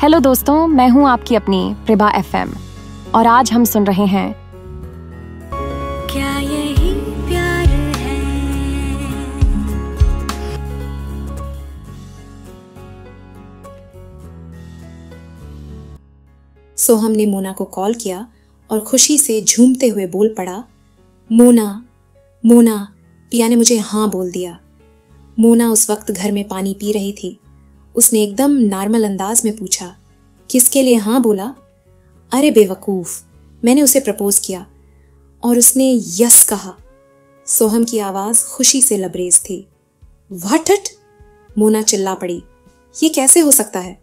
Hello दोस्तों, मैं हूं आपकी अपनी प्रभा एफएम और आज हम सुन रहे हैं क्या यही प्यार है। सोहम ने मोना को कॉल किया और खुशी से झूमते हुए बोल पड़ा, मोना मोना। पिया ने मुझे हाँ बोल दिया। मोना उस वक्त घर में पानी पी रही थी। उसने एकदम नॉर्मल अंदाज में पूछा, किसके लिए हाँ बोला? अरे बेवकूफ, मैंने उसे प्रपोज किया और उसने यस कहा। सोहम की आवाज खुशी से लबरेज थी। What it? मोना चिल्ला पड़ी, ये कैसे हो सकता है?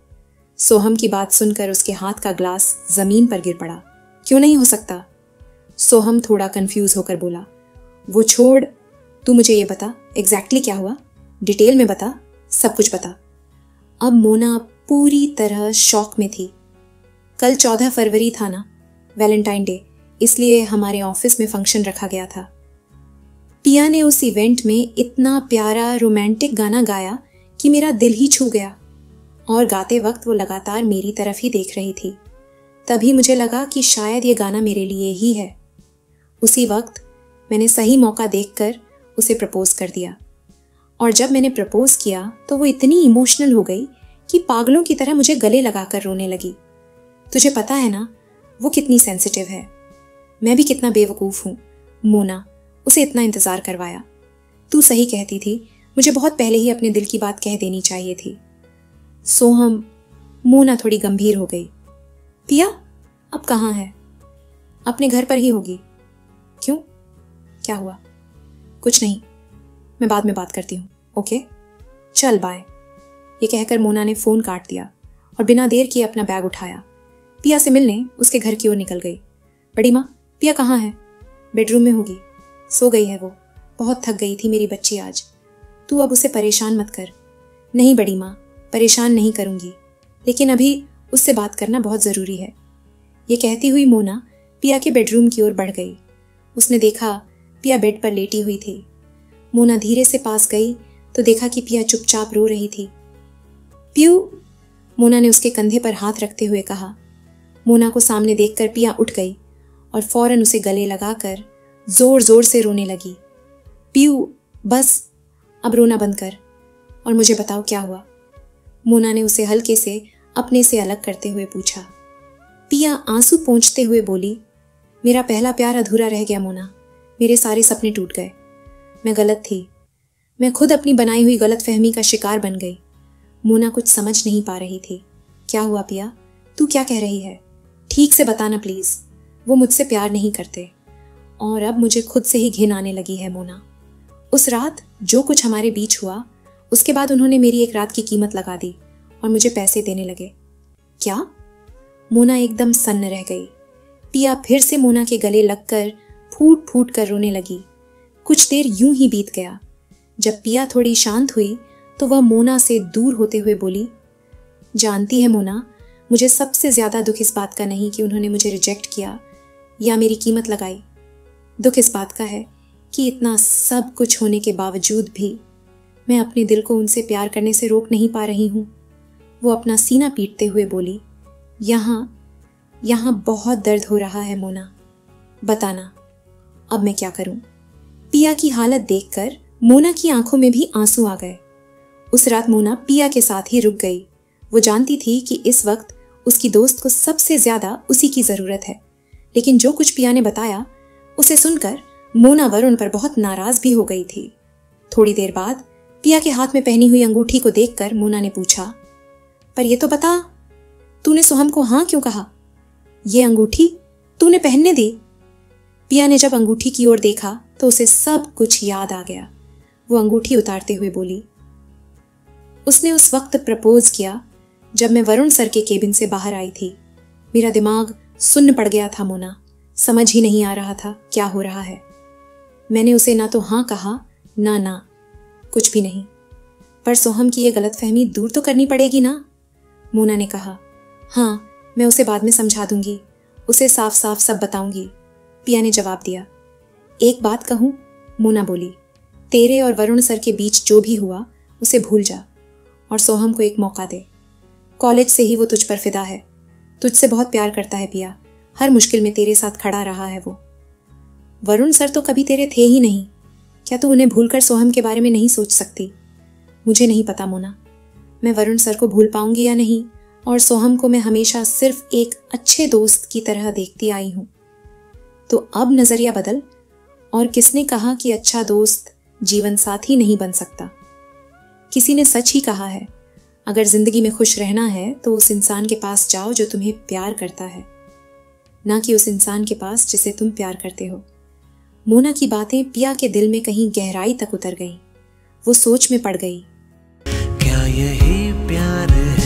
सोहम की बात सुनकर उसके हाथ का ग्लास जमीन पर गिर पड़ा। क्यों नहीं हो सकता? सोहम थोड़ा कंफ्यूज होकर बोला, वो छोड़, तू मुझे ये बता एग्जैक्टली क्या हुआ, डिटेल में बता, सब कुछ बता। अब मोना पूरी तरह शॉक में थी। कल 14 फरवरी था ना, वैलेंटाइन डे, इसलिए हमारे ऑफिस में फंक्शन रखा गया था। पिया ने उस इवेंट में इतना प्यारा रोमांटिक गाना गाया कि मेरा दिल ही छू गया और गाते वक्त वो लगातार मेरी तरफ ही देख रही थी। तभी मुझे लगा कि शायद ये गाना मेरे लिए ही है। उसी वक्त मैंने सही मौका देखकर उसे प्रपोज कर दिया और जब मैंने प्रपोज किया तो वो इतनी इमोशनल हो गई कि पागलों की तरह मुझे गले लगाकर रोने लगी। तुझे पता है ना वो कितनी सेंसिटिव है। मैं भी कितना बेवकूफ़ हूँ। मोना, उसे इतना इंतज़ार करवाया। तू सही कहती थी, मुझे बहुत पहले ही अपने दिल की बात कह देनी चाहिए थी। सोहम, मोना थोड़ी गंभीर हो गई। पिया अब कहाँ है? अपने घर पर ही होगी। क्यों, क्या हुआ? कुछ नहीं, मैं बाद में बात करती हूँ। ओके, चल बाय। ये कहकर मोना ने फ़ोन काट दिया और बिना देर किए अपना बैग उठाया। पिया से मिलने उसके घर की ओर निकल गई। बड़ी माँ, पिया कहाँ है? बेडरूम में होगी, सो गई है वो। बहुत थक गई थी मेरी बच्ची आज। तू अब उसे परेशान मत कर। नहीं बड़ी माँ, परेशान नहीं करूँगी, लेकिन अभी उससे बात करना बहुत ज़रूरी है। ये कहती हुई मोना पिया के बेडरूम की ओर बढ़ गई। उसने देखा पिया बेड पर लेटी हुई थी। मोना धीरे से पास गई तो देखा कि पिया चुपचाप रो रही थी। पियू, मोना ने उसके कंधे पर हाथ रखते हुए कहा। मोना को सामने देखकर पिया उठ गई और फौरन उसे गले लगाकर जोर जोर से रोने लगी। पियू, बस अब रोना बंद कर और मुझे बताओ क्या हुआ। मोना ने उसे हल्के से अपने से अलग करते हुए पूछा। पिया आंसू पोंछते हुए बोली, मेरा पहला प्यार अधूरा रह गया मोना। मेरे सारे सपने टूट गए। मैं गलत थी। मैं खुद अपनी बनाई हुई गलत फहमी का शिकार बन गई। मोना कुछ समझ नहीं पा रही थी। क्या हुआ पिया? तू क्या कह रही है? ठीक से बताना प्लीज। वो मुझसे प्यार नहीं करते और अब मुझे खुद से ही घिन आने लगी है मोना। उस रात जो कुछ हमारे बीच हुआ, उसके बाद उन्होंने मेरी एक रात की कीमत लगा दी और मुझे पैसे देने लगे। क्या? मोना एकदम सन्न रह गई। पिया फिर से मोना के गले लगकर फूट फूट कर रोने लगी। कुछ देर यूं ही बीत गया। जब पिया थोड़ी शांत हुई तो वह मोना से दूर होते हुए बोली, जानती है मोना, मुझे सबसे ज़्यादा दुख इस बात का नहीं कि उन्होंने मुझे रिजेक्ट किया या मेरी कीमत लगाई। दुख इस बात का है कि इतना सब कुछ होने के बावजूद भी मैं अपने दिल को उनसे प्यार करने से रोक नहीं पा रही हूँ। वो अपना सीना पीटते हुए बोली, यहाँ बहुत दर्द हो रहा है मोना, बताना अब मैं क्या करूँ। पिया की हालत देखकर मोना की आंखों में भी आंसू आ गए। उस रात मोना पिया के साथ ही रुक गई। वो जानती थी कि इस वक्त उसकी दोस्त को सबसे ज्यादा उसी की जरूरत है, लेकिन जो कुछ पिया ने बताया उसे सुनकर मोना वरुण पर बहुत नाराज भी हो गई थी। थोड़ी देर बाद पिया के हाथ में पहनी हुई अंगूठी को देखकर मोना ने पूछा, पर ये तो बता, तूने सोहम को हाँ क्यों कहा? ये अंगूठी तूने पहनने दी? पिया ने जब अंगूठी की ओर देखा तो उसे सब कुछ याद आ गया। वो अंगूठी उतारते हुए बोली, उसने उस वक्त प्रपोज किया जब मैं वरुण सर के केबिन से बाहर आई थी। मेरा दिमाग सुन्न पड़ गया था मोना, समझ ही नहीं आ रहा था क्या हो रहा है। मैंने उसे ना तो हाँ कहा ना कुछ भी नहीं। पर सोहम की ये गलतफहमी दूर तो करनी पड़ेगी ना? मोना ने कहा। हाँ, मैं उसे बाद में समझा दूंगी, उसे साफ साफ सब बताऊंगी, पिया ने जवाब दिया। एक बात कहूँ, मोना बोली, तेरे और वरुण सर के बीच जो भी हुआ उसे भूल जा और सोहम को एक मौका दे। कॉलेज से ही वो तुझ पर फिदा है, तुझसे बहुत प्यार करता है पिया, हर मुश्किल में तेरे साथ खड़ा रहा है वो। वरुण सर तो कभी तेरे थे ही नहीं, क्या तू उन्हें भूलकर सोहम के बारे में नहीं सोच सकती? मुझे नहीं पता मोना, मैं वरुण सर को भूल पाऊंगी या नहीं, और सोहम को मैं हमेशा सिर्फ एक अच्छे दोस्त की तरह देखती आई हूं। तो अब नजरिया बदल, और किसने कहा कि अच्छा दोस्त जीवन साथी नहीं बन सकता? किसी ने सच ही कहा है, अगर जिंदगी में खुश रहना है तो उस इंसान के पास जाओ जो तुम्हें प्यार करता है, ना कि उस इंसान के पास जिसे तुम प्यार करते हो। मोना की बातें पिया के दिल में कहीं गहराई तक उतर गईं। वो सोच में पड़ गई। क्या यही प्यार है?